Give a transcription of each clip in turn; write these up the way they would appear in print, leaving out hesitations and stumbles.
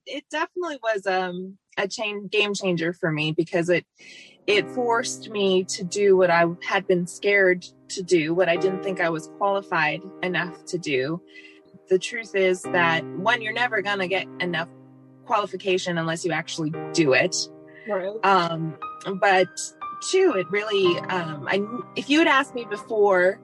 it definitely was a game changer for me, because it forced me to do what I had been scared to do, what I didn't think I was qualified enough to do. The truth is that, one, you're never going to get enough qualification unless you actually do it. Right. But two, it really, if you had asked me before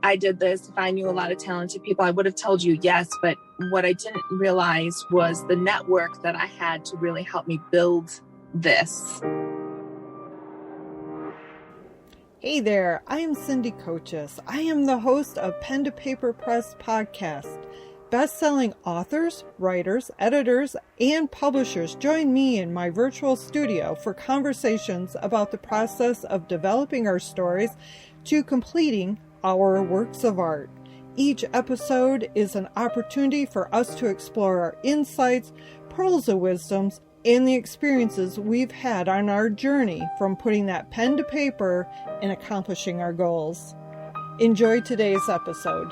I did this, if I knew a lot of talented people, I would have told you yes. But what I didn't realize was the network that I had to really help me build this. Hey there, I am Cindy Kochis. I am the host of Pen to Paper Press podcast. Best-selling authors, writers, editors, and publishers join me in my virtual studio for conversations about the process of developing our stories to completing our works of art. Each episode is an opportunity for us to explore our insights, pearls of wisdoms, and the experiences we've had on our journey from putting that pen to paper and accomplishing our goals. Enjoy today's episode.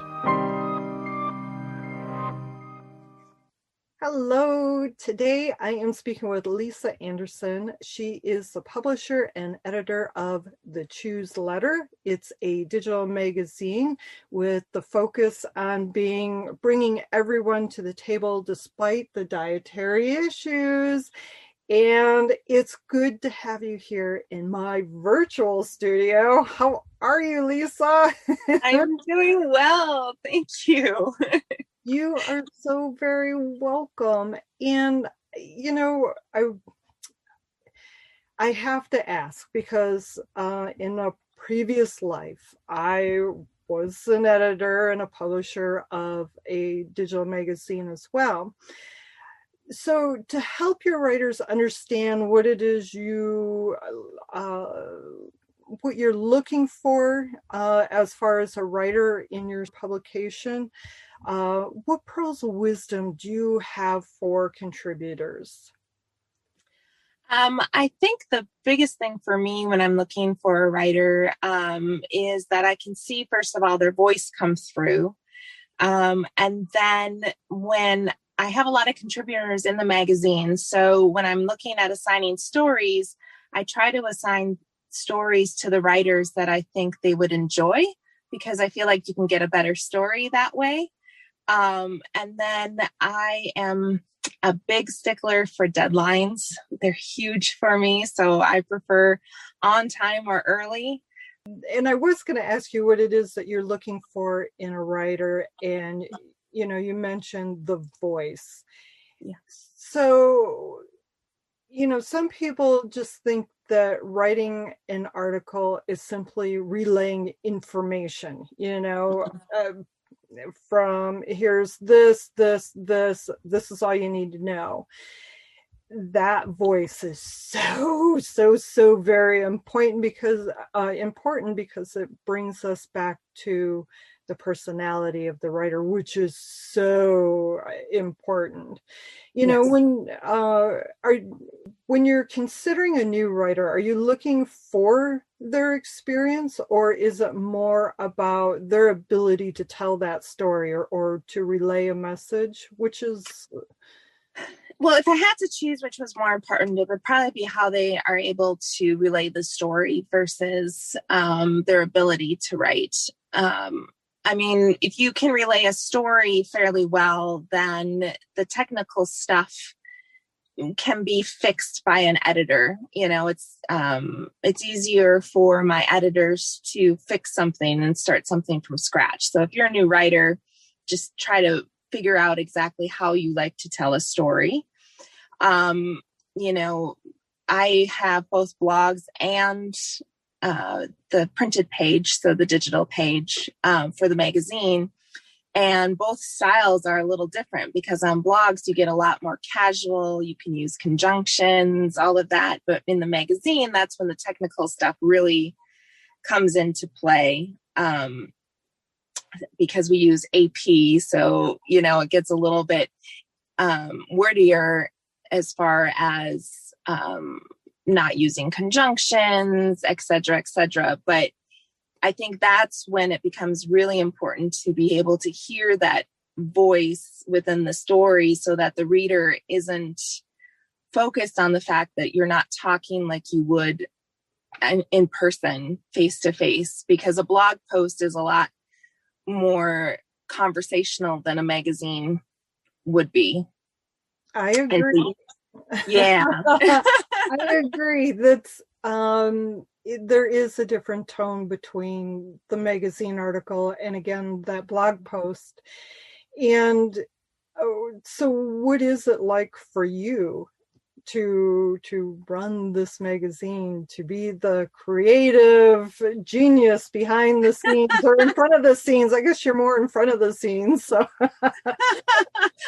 Hello, today I am speaking with Lisa Anderson. She is the publisher and editor of The Choose Letter. It's a digital magazine with the focus on bringing everyone to the table despite the dietary issues. And it's good to have you here in my virtual studio. How are you, Lisa? I'm doing well, thank you. You are so very welcome. And, you know, I have to ask, because in a previous life, I was an editor and a publisher of a digital magazine as well. So to help your writers understand what it is what you're looking for as far as a writer in your publication, what pearls of wisdom do you have for contributors? I think the biggest thing for me when I'm looking for a writer is that I can see, first of all, their voice comes through. And then when I have a lot of contributors in the magazine, so when I'm looking at assigning stories, I try to assign stories to the writers that I think they would enjoy, because I feel like you can get a better story that way. And then I am a big stickler for deadlines. They're huge for me, so I prefer on time or early. And I was going to ask you what it is that you're looking for in a writer, and you know, you mentioned the voice. Yes. So, you know, some people just think that writing an article is simply relaying information, you know, from here's this is all you need to know. That voice is so very important because it brings us back to the personality of the writer, which is so important. You know, when you're considering a new writer, are you looking for their experience, or is it more about their ability to tell that story or to relay a message? Which is... Well, if I had to choose which was more important, it would probably be how they are able to relay the story versus their ability to write. I mean, if you can relay a story fairly well, then the technical stuff can be fixed by an editor. You know, it's easier for my editors to fix something and start something from scratch. So if you're a new writer, just try to figure out exactly how you like to tell a story. You know, I have both blogs and the printed page, so the digital page for the magazine. And both styles are a little different because on blogs, you get a lot more casual. You can use conjunctions, all of that. But in the magazine, that's when the technical stuff really comes into play because we use AP. So, you know, it gets a little bit wordier as far as not using conjunctions, et cetera, but I think that's when it becomes really important to be able to hear that voice within the story so that the reader isn't focused on the fact that you're not talking like you would in person, face to face, because a blog post is a lot more conversational than a magazine would be. I agree. Yeah. I agree. That's there is a different tone between the magazine article and again that blog post. And so what is it like for you to run this magazine, to be the creative genius behind the scenes or in front of the scenes? I guess you're more in front of the scenes. So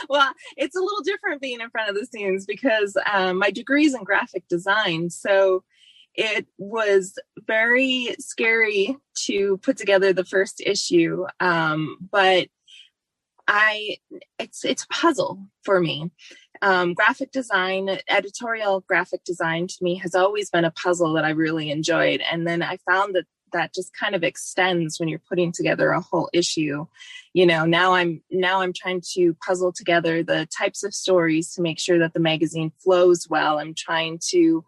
well, it's a little different being in front of the scenes because my degree is in graphic design. So it was very scary to put together the first issue. But it's a puzzle for me. Graphic design, editorial graphic design to me has always been a puzzle that I really enjoyed. And then I found that just kind of extends when you're putting together a whole issue. You know, now I'm trying to puzzle together the types of stories to make sure that the magazine flows well. I'm trying to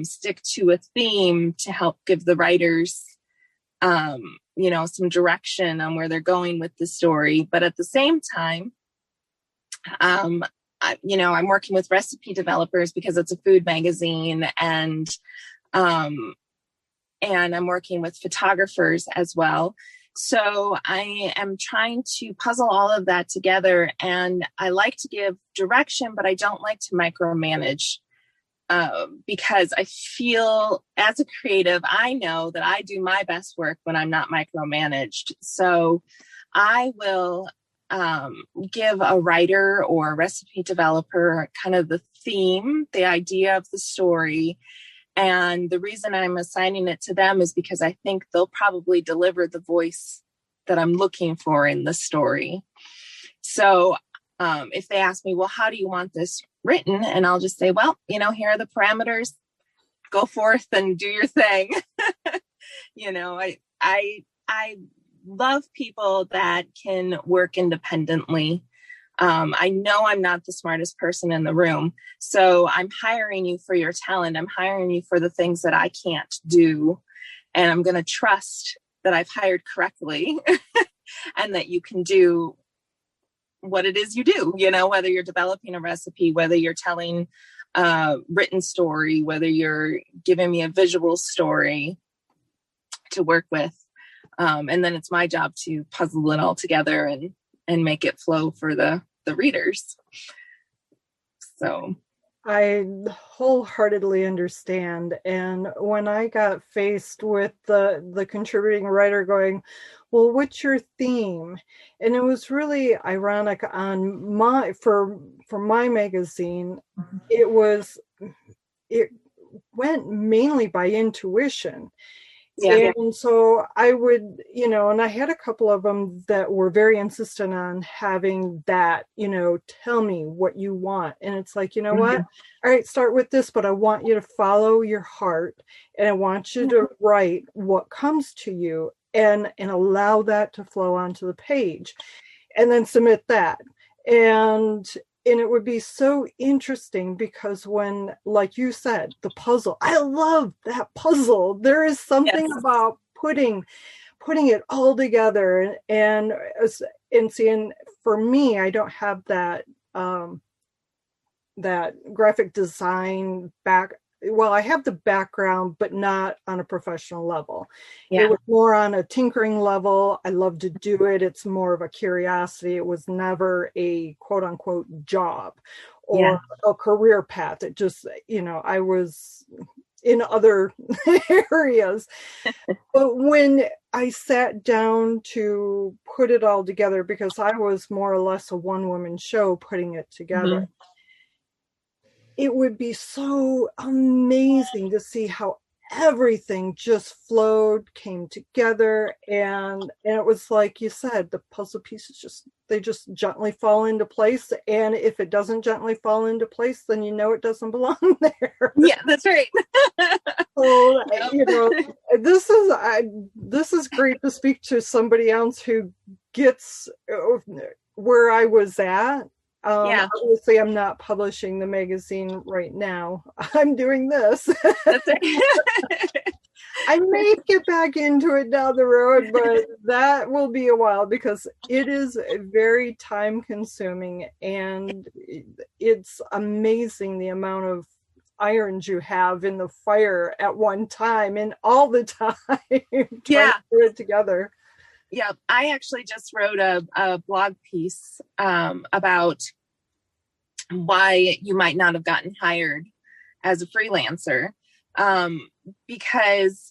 stick to a theme to help give the writers, some direction on where they're going with the story. But at the same time, I'm working with recipe developers because it's a food magazine, and I'm working with photographers as well. So I am trying to puzzle all of that together, and I like to give direction, but I don't like to micromanage. Because I feel as a creative, I know that I do my best work when I'm not micromanaged. So I will give a writer or a recipe developer kind of the theme, the idea of the story. And the reason I'm assigning it to them is because I think they'll probably deliver the voice that I'm looking for in the story. So if they ask me, well, how do you want this written? And I'll just say, well, here are the parameters. Go forth and do your thing. I love people that can work independently. I know I'm not the smartest person in the room, so I'm hiring you for your talent. I'm hiring you for the things that I can't do. And I'm going to trust that I've hired correctly and that you can do what it is you do, whether you're developing a recipe, whether you're telling a written story, whether you're giving me a visual story to work with. And then it's my job to puzzle it all together and make it flow for the readers. So I wholeheartedly understand. And when I got faced with the contributing writer going, well, what's your theme? And it was really ironic on for my magazine, it went mainly by intuition. Yeah. And so I would, and I had a couple of them that were very insistent on having that, tell me what you want. And it's like, what? All right, start with this, but I want you to follow your heart, and I want you to write what comes to you and allow that to flow onto the page, and then submit that. And it would be so interesting because when, like you said, the puzzle, I love that puzzle. There is something about putting it all together and seeing, for me, I don't have that graphic design I have the background, but not on a professional level. Yeah. It was more on a tinkering level. I love to do it. It's more of a curiosity. It was never a quote unquote job or a career path. It just, I was in other areas. But when I sat down to put it all together, because I was more or less a one-woman show putting it together, it would be so amazing to see how everything just flowed, came together, and it was like you said, the puzzle pieces they just gently fall into place. And if it doesn't gently fall into place, then it doesn't belong there. Yeah, that's right. So this is great to speak to somebody else who gets where I was at. Yeah. Obviously, I'm not publishing the magazine right now. I'm doing this. That's it. I may get back into it down the road, but that will be a while because it is very time consuming, and it's amazing the amount of irons you have in the fire at one time and all the time trying Yeah. to put it together. Yeah. I actually just wrote a blog piece about why you might not have gotten hired as a freelancer, because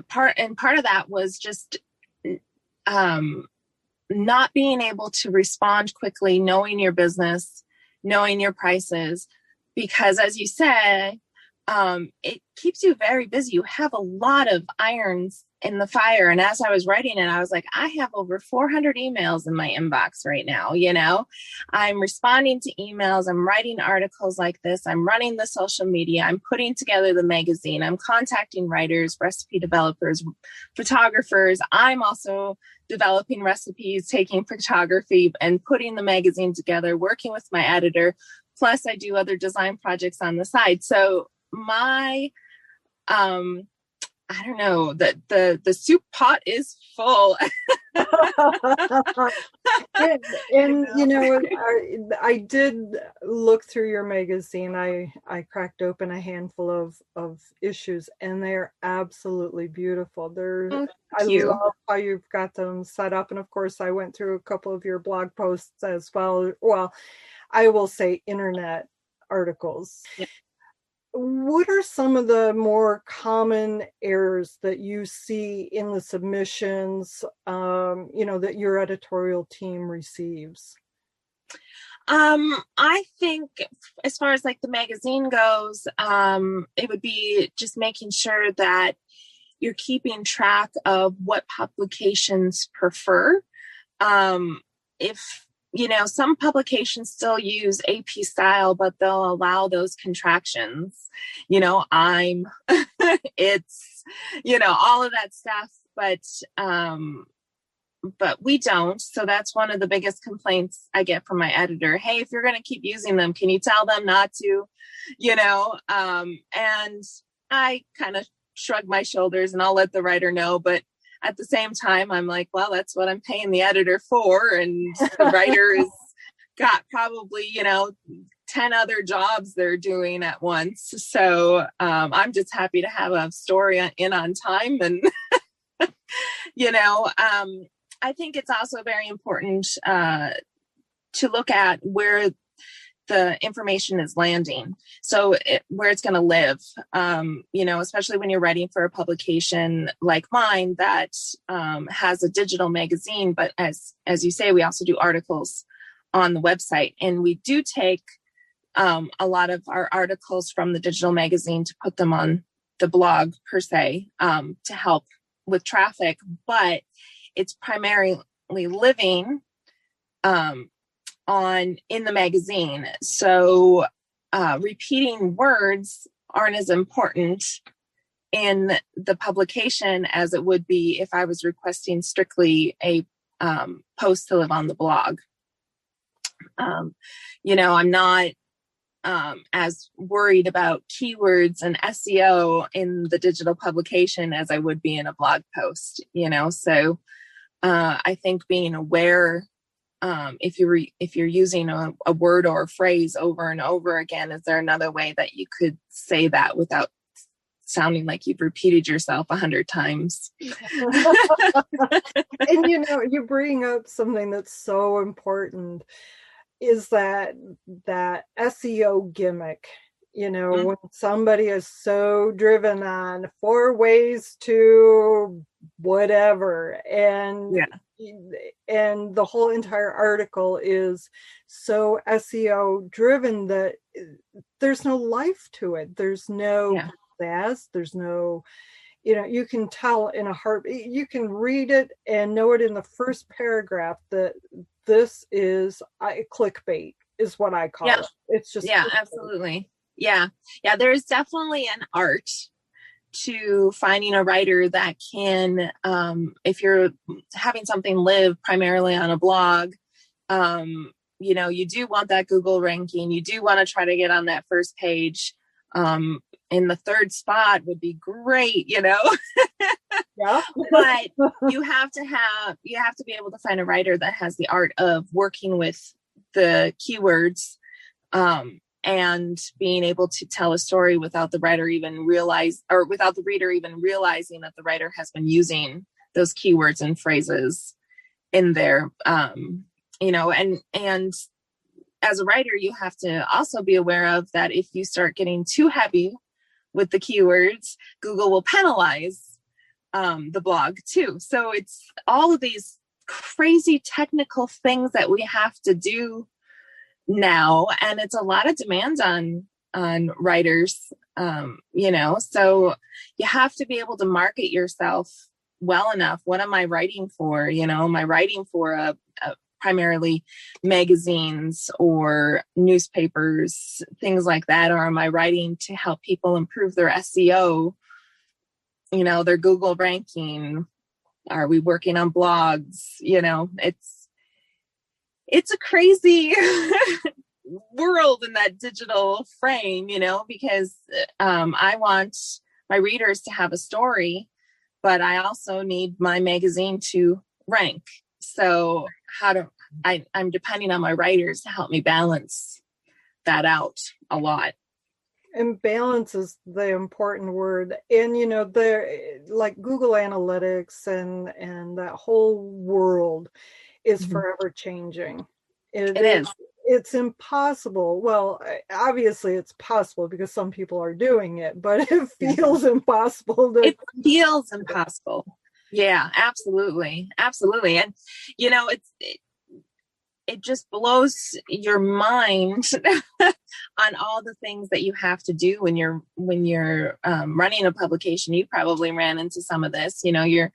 part of that was just not being able to respond quickly, knowing your business, knowing your prices, because as you say, it keeps you very busy. You have a lot of irons in the fire. And as I was writing it, I was like, I have over 400 emails in my inbox right now. I'm responding to emails. I'm writing articles like this. I'm running the social media. I'm putting together the magazine. I'm contacting writers, recipe developers, photographers. I'm also developing recipes, taking photography and putting the magazine together, working with my editor. Plus I do other design projects on the side. So my, I don't know, the soup pot is full. and I did look through your magazine. I cracked open a handful of issues, and they're absolutely beautiful. I love how you've got them set up, and of course I went through a couple of your blog posts as well. Well, I will say internet articles. Yeah. What are some of the more common errors that you see in the submissions, that your editorial team receives? I think as far as like the magazine goes, it would be just making sure that you're keeping track of what publications prefer. If some publications still use AP style, but they'll allow those contractions, I'm, it's, all of that stuff, but we don't. So that's one of the biggest complaints I get from my editor. Hey, if you're going to keep using them, can you tell them not to, and I kind of shrug my shoulders and I'll let the writer know, but at the same time, I'm like, well, that's what I'm paying the editor for. And the writer has got probably, 10 other jobs they're doing at once. So I'm just happy to have a story in on time. And, I think it's also very important to look at where the information is landing. So where it's going to live, especially when you're writing for a publication like mine that has a digital magazine. But as you say, we also do articles on the website, and we do take a lot of our articles from the digital magazine to put them on the blog per se, to help with traffic, but it's primarily living in the magazine. So repeating words aren't as important in the publication as it would be if I was requesting strictly a post to live on the blog. I'm not as worried about keywords and SEO in the digital publication as I would be in a blog post, so I think being aware, if you're using a word or a phrase over and over again, is there another way that you could say that without sounding like you've repeated yourself 100 times? And you bring up something that's so important, is that SEO gimmick. Mm-hmm. When somebody is so driven on 4 ways to whatever, and the whole entire article is so SEO driven that there's no life to it. There's no sass. There's no, you can tell in a heartbeat. You can read it and know it in the first paragraph that this is clickbait is what I call it. It's just absolutely. Yeah. There's definitely an art to finding a writer that can, if you're having something live primarily on a blog, You do want that Google ranking. You do want to try to get on that first page. In the third spot would be great, Yeah. but you have to be able to find a writer that has the art of working with the keywords, and being able to tell a story without the reader even realizing that the writer has been using those keywords and phrases in there. And as a writer, you have to also be aware of that if you start getting too heavy with the keywords, Google will penalize the blog too. So it's all of these crazy technical things that we have to do now, and it's a lot of demand on writers. So you have to be able to market yourself well enough. What am I writing for? Am I writing for a primarily magazines or newspapers, things like that? Or am I writing to help people improve their SEO, their Google ranking? Are we working on blogs? It's a crazy world in that digital frame, because I want my readers to have a story, but I also need my magazine to rank. So I'm depending on my writers to help me balance that out a lot. And balance is the important word. And, there, like Google Analytics and that whole world is forever changing. It is. It's impossible. Well, obviously it's possible because some people are doing it, but it feels impossible. It feels impossible. Yeah, absolutely. Absolutely. And, it just blows your mind on all the things that you have to do when you're running a publication. You probably ran into some of this. You're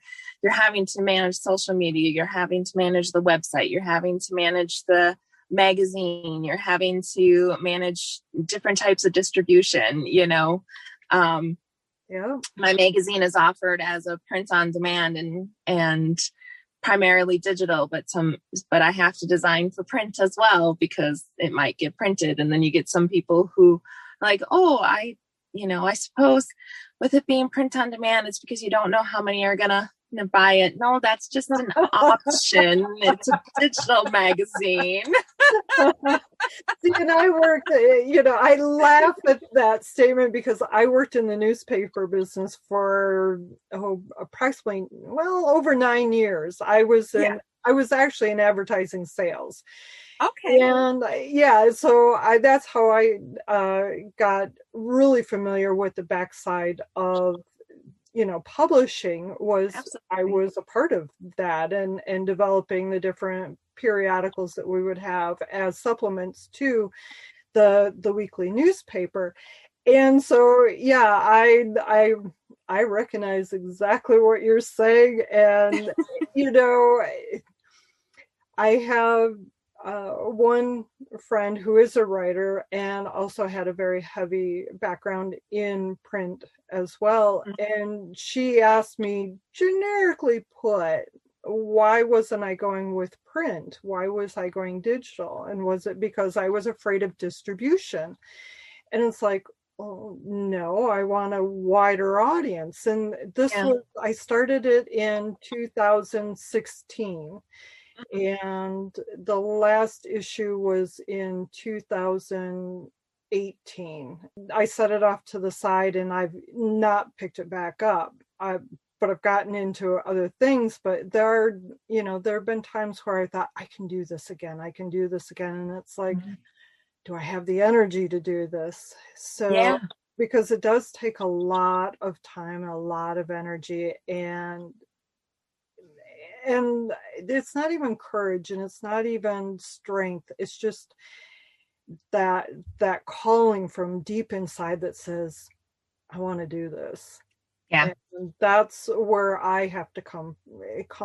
having to manage social media. You're having to manage the website. You're having to manage the magazine. You're having to manage different types of distribution. My magazine is offered as a print on demand and primarily digital, but I have to design for print as well because it might get printed. And then you get some people who are like, oh, I suppose with it being print on demand, it's because you don't know how many are gonna buy it. No, that's just an option. It's a digital magazine. See, and I worked, I laugh at that statement because I worked in the newspaper business for approximately, over 9 years. I was actually in advertising sales. Okay. And so that's how I got really familiar with the backside of publishing. Absolutely. I was a part of that and developing the different periodicals that we would have as supplements to the weekly newspaper. And so, I recognize exactly what you're saying. And, I have one friend who is a writer and also had a very heavy background in print as well. And she asked me, generically put, why wasn't I going with print? Why was I going digital? And was it because I was afraid of distribution? And it's like, oh, no, I want a wider audience. And I started it in 2016. And the last issue was in 2018. I set it off to the side and I've not picked it back up. But I've gotten into other things. But there have been times where I thought, I can do this again. And it's like, do I have the energy to do this? So, because it does take a lot of time, a lot of energy, and it's not even courage and it's not even strength. It's just that calling from deep inside that says, I want to do this. Yeah. And that's where I have to come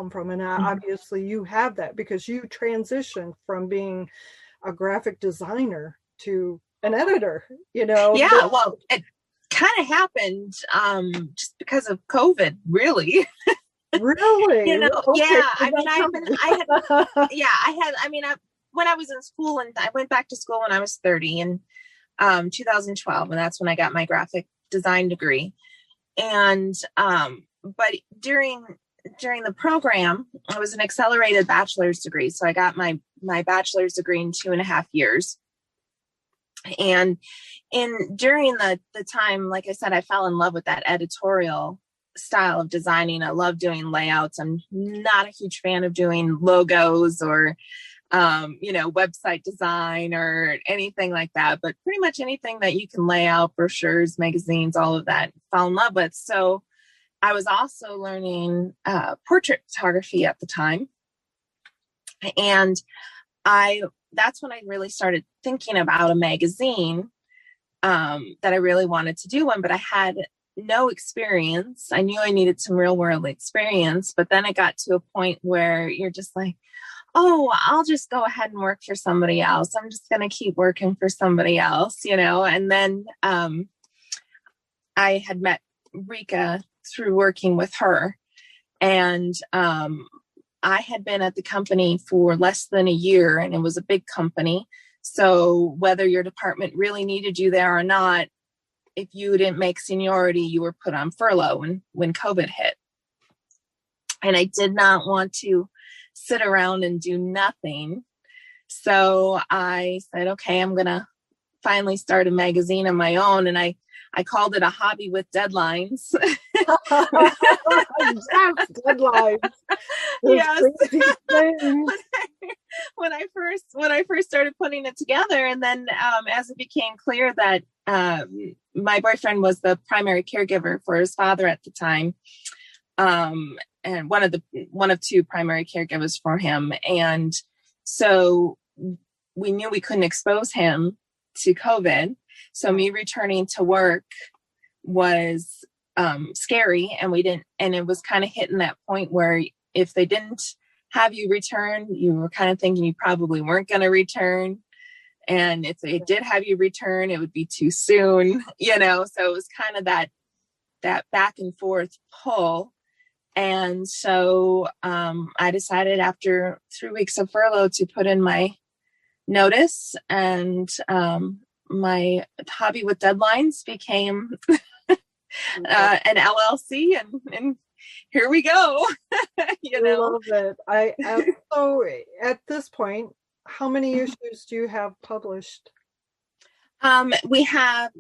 from. And obviously you have that because you transitioned from being a graphic designer to an editor, Yeah, well, it kind of happened just because of COVID, really. Really? Okay. Yeah. I mean, when I was in school, and I went back to school when I was 30 in 2012, and that's when I got my graphic design degree. And but during the program, it was an accelerated bachelor's degree, so I got my bachelor's degree in 2.5 years. And during the time, like I said, I fell in love with that editorial style of designing. I love doing layouts. I'm not a huge fan of doing logos or website design or anything like that, but pretty much anything that you can lay out, brochures, magazines, all of that, fell in love with. So I was also learning portrait photography at the time. And that's when I really started thinking about a magazine, that I really wanted to do one, but I had no experience. I knew I needed some real world experience, but then it got to a point where you're just like, oh, I'll just go ahead and work for somebody else. I'm just going to keep working for somebody else, and then I had met Rika through working with her, and I had been at the company for less than a year, and it was a big company. So whether your department really needed you there or not, if you didn't make seniority, you were put on furlough when COVID hit. And I did not want to sit around and do nothing. So I said, okay, I'm going to finally start a magazine of my own. And I called it A Hobby with Deadlines. Yes, deadlines. Yes. When I first started putting it together, and then as it became clear that my boyfriend was the primary caregiver for his father at the time, and one of two primary caregivers for him, and so we knew we couldn't expose him to COVID. So me returning to work was scary, and it was kind of hitting that point where if they didn't have you return, you were kind of thinking you probably weren't going to return. And if they did have you return, it would be too soon, so it was kind of that back and forth pull. And so I decided after 3 weeks of furlough to put in my notice, and my Hobby with Deadlines became an LLC, and here we go. I love it. So at this point, how many issues do you have published? I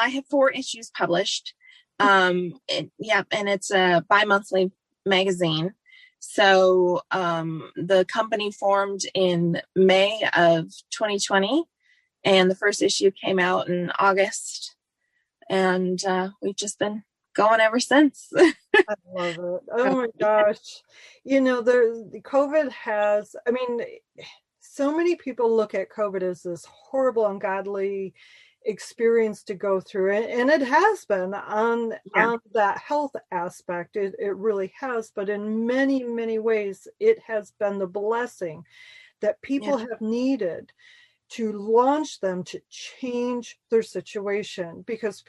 have 4 issues published. And it's a bi-monthly magazine. So the company formed in May of 2020, and the first issue came out in August, and we've just been going ever since. I love it. Oh my gosh. The COVID has, so many people look at COVID as this horrible, ungodly experience to go through, and it has been on that health aspect. It really has, but in many, many ways, it has been the blessing that people have needed to launch them to change their situation, because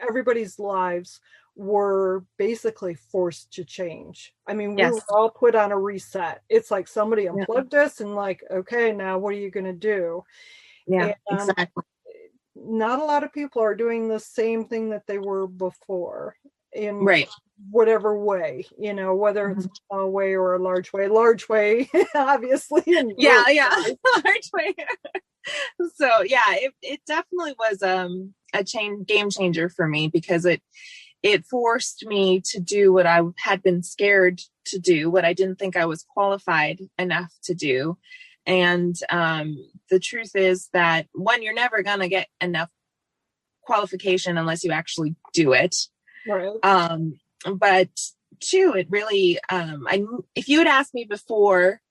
everybody's lives were basically forced to change. We were all put on a reset. It's like somebody unplugged us and like, okay, now what are you going to do? Yeah, exactly. Not a lot of people are doing the same thing that they were before in whatever way, whether it's a small way or a large way, obviously. Large way. So it definitely was a game changer for me, because it forced me to do what I had been scared to do, what I didn't think I was qualified enough to do. And the truth is that, one, you're never going to get enough qualification unless you actually do it. Right. But two, it really, if you had asked me before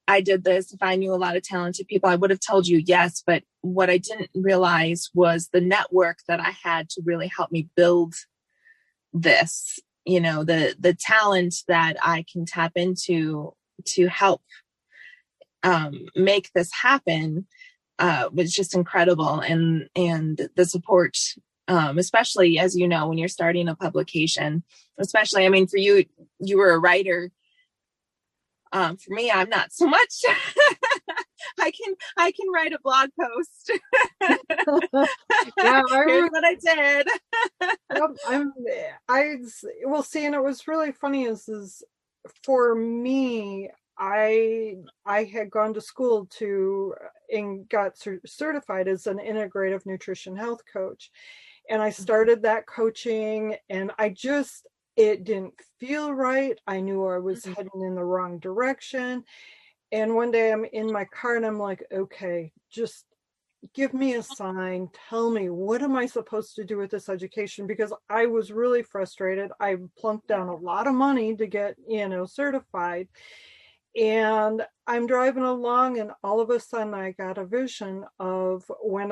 I did this, if I knew a lot of talented people, I would have told you yes. But what I didn't realize was the network that I had to really help me build this, the talent that I can tap into to help make this happen was just incredible. And the support, especially, as you know, when you're starting a publication, especially, for you, you were a writer. For me, I'm not so much. I can write a blog post. Yeah, Here's what I did. yep, well, see, and it was really funny is for me, I had gone to school to and got certified as an integrative nutrition health coach. And I started that coaching, and it didn't feel right. I knew I was heading in the wrong direction. And one day I'm in my car and I'm like, okay, just give me a sign. Tell me, what am I supposed to do with this education? Because I was really frustrated. I plunked down a lot of money to get, certified. And I'm driving along, and all of a sudden I got a vision of when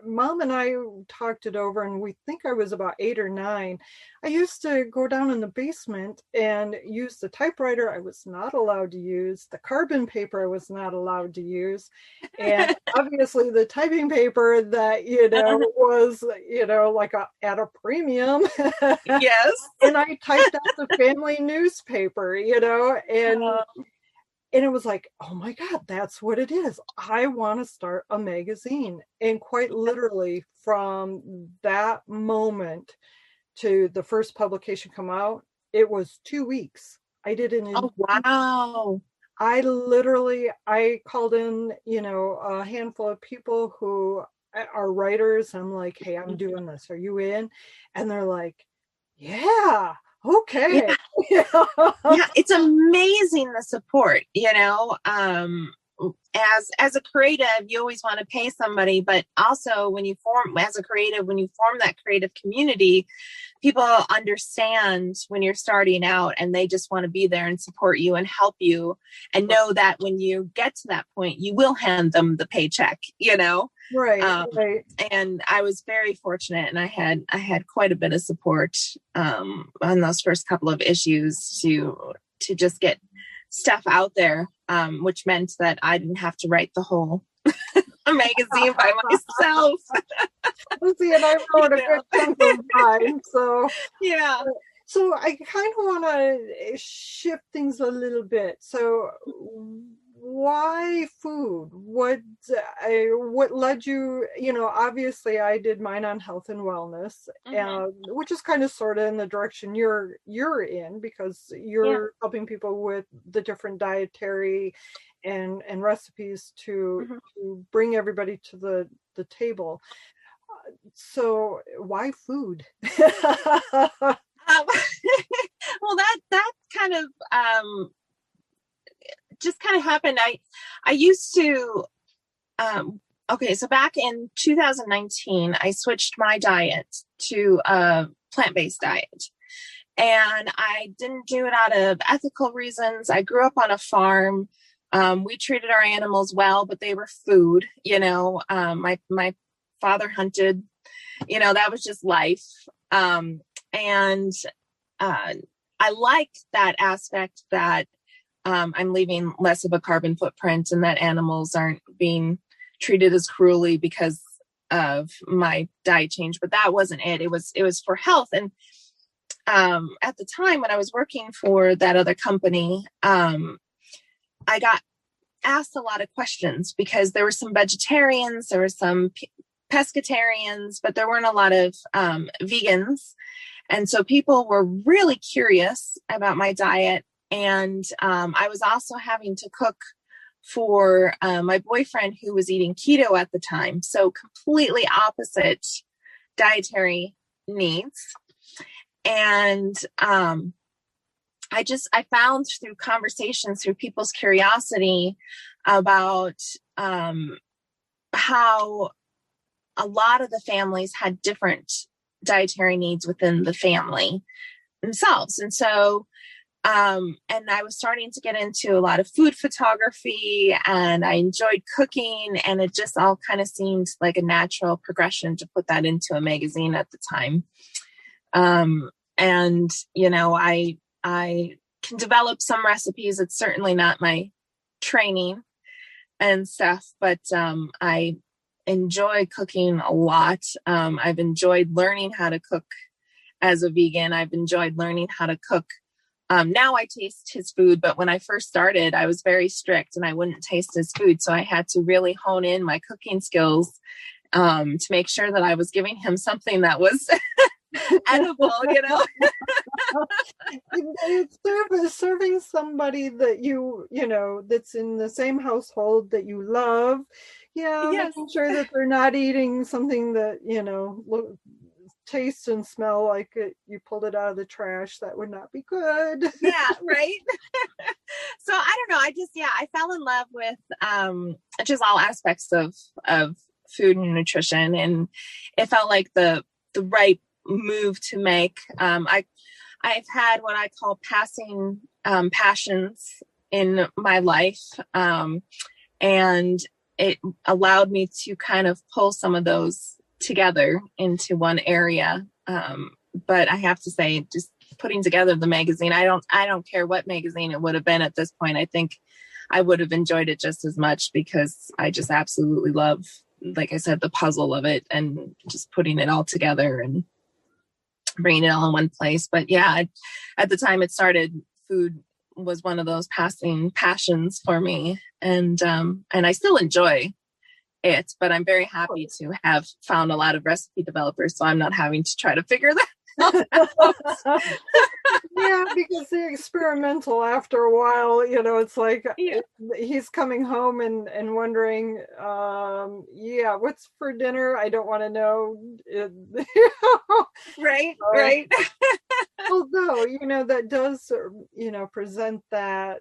Mom and I talked it over, and we think I was about 8 or 9. I used to go down in the basement and use the typewriter I was not allowed to use, the carbon paper I was not allowed to use, and obviously the typing paper that, was, like at a premium. Yes. And I typed out the family newspaper, and it was like, oh my God, that's what it is. I want to start a magazine. And quite literally from that moment to the first publication come out, it was 2 weeks. I did it in. Oh, wow. I called in, a handful of people who are writers. I'm like, hey, I'm doing this. Are you in? And they're like, yeah. Okay. Yeah. Yeah, it's amazing the support, as a creative, you always want to pay somebody, but also when you form that creative community, people understand when you're starting out and they just want to be there and support you and help you and know that when you get to that point, you will hand them the paycheck, Right. Right. And I was very fortunate, and I had quite a bit of support on those first couple of issues to just get stuff out there, which meant that I didn't have to write the whole magazine by myself. See, and I wrote a good chunk of mine, so yeah. So I kind of want to shift things a little bit. So why food? What led you? Obviously, I did mine on health and wellness, which is kind of sort of in the direction you're in, because you're helping people with the different dietary and recipes to bring everybody to the table. So why food? Well, that kind of just kind of happened. I used to, so back in 2019, I switched my diet to a plant-based diet. And I didn't do it out of ethical reasons. I grew up on a farm. We treated our animals well, but they were food, my father hunted, that was just life. And I liked that aspect that I'm leaving less of a carbon footprint and that animals aren't being treated as cruelly because of my diet change. But that wasn't it. It was for health. And at the time when I was working for that other company, I got asked a lot of questions because there were some vegetarians, there were some pescatarians, but there weren't a lot of vegans. And so people were really curious about my diet. And I was also having to cook for my boyfriend, who was eating keto at the time. So completely opposite dietary needs. And I found through conversations, through people's curiosity about how a lot of the families had different dietary needs within the family themselves. And so, and I was starting to get into a lot of food photography, and I enjoyed cooking, and it just all kind of seemed like a natural progression to put that into a magazine at the time. And, I can develop some recipes. It's certainly not my training and stuff, but I enjoy cooking a lot. I've enjoyed learning how to cook as a vegan. I've enjoyed learning how to cook Now I taste his food, but when I first started, I was very strict and I wouldn't taste his food. So I had to really hone in my cooking skills to make sure that I was giving him something that was edible, It's serving somebody that that's in the same household that you love. Yeah, Yes. making sure that they're not eating something that, taste and smell like you pulled it out of the trash. That would not be good. Yeah, right. So I don't know. I fell in love with just all aspects of food and nutrition, and it felt like the right move to make. I've had what I call passing passions in my life, and it allowed me to kind of pull some of those together into one area. But I have to say, just putting together the magazine, I don't care what magazine it would have been at this point. I think I would have enjoyed it just as much because I just absolutely love, like I said, the puzzle of it and just putting it all together and bringing it all in one place. But yeah, at the time it started, food was one of those passing passions for me. And I still enjoy it, but I'm very happy to have found a lot of recipe developers, so I'm not having to try to figure that out. Yeah, because the experimental, after a while, it's like he's coming home and wondering, what's for dinner? I don't want to know. Right. Although, that does, present that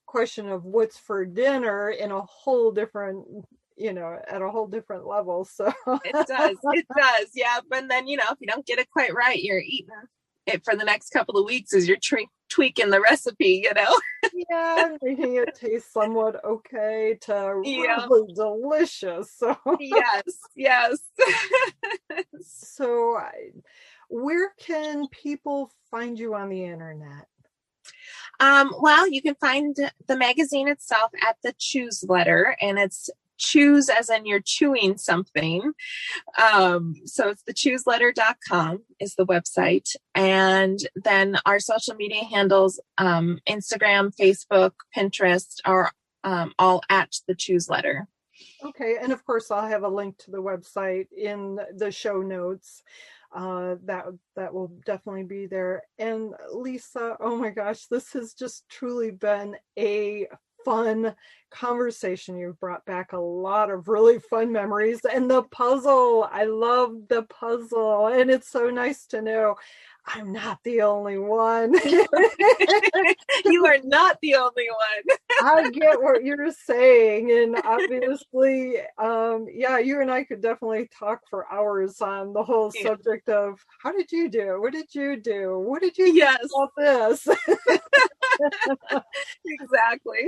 question of what's for dinner in a whole different, at a whole different level. So it does. Yeah. But then, if you don't get it quite right, you're eating it for the next couple of weeks as you're tweaking the recipe, Yeah, making it taste somewhat okay to really delicious. So yes. So where can people find you on the internet? Well, you can find the magazine itself at the Choose letter, and it's choose as in you're chewing something. So it's thechooseletter.com is the website. And then our social media handles, Instagram, Facebook, Pinterest are all at the Choose letter. Okay. And of course, I'll have a link to the website in the show notes. That will definitely be there. And Lisa, oh my gosh, this has just truly been a fun conversation. You've brought back a lot of really fun memories, and the puzzle, I love the puzzle, and it's so nice to know I'm not the only one. You are not the only one. I get what you're saying. And obviously, you and I could definitely talk for hours on the whole subject of how did you do? What did you do? What did you do about this? Exactly.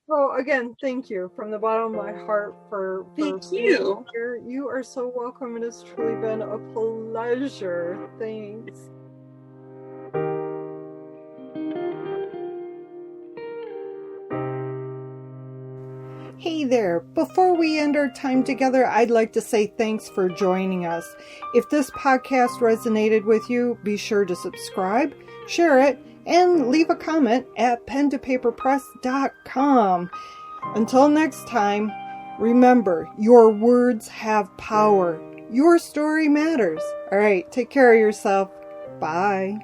So again, thank you from the bottom of my heart for thank you. Here. You are so welcome. It has truly been a pleasure. Thanks. Hey there. Before we end our time together, I'd like to say thanks for joining us. If this podcast resonated with you, be sure to subscribe, share it, and leave a comment at pentopaperpress.com. Until next time, remember, your words have power. Your story matters. All right, take care of yourself. Bye.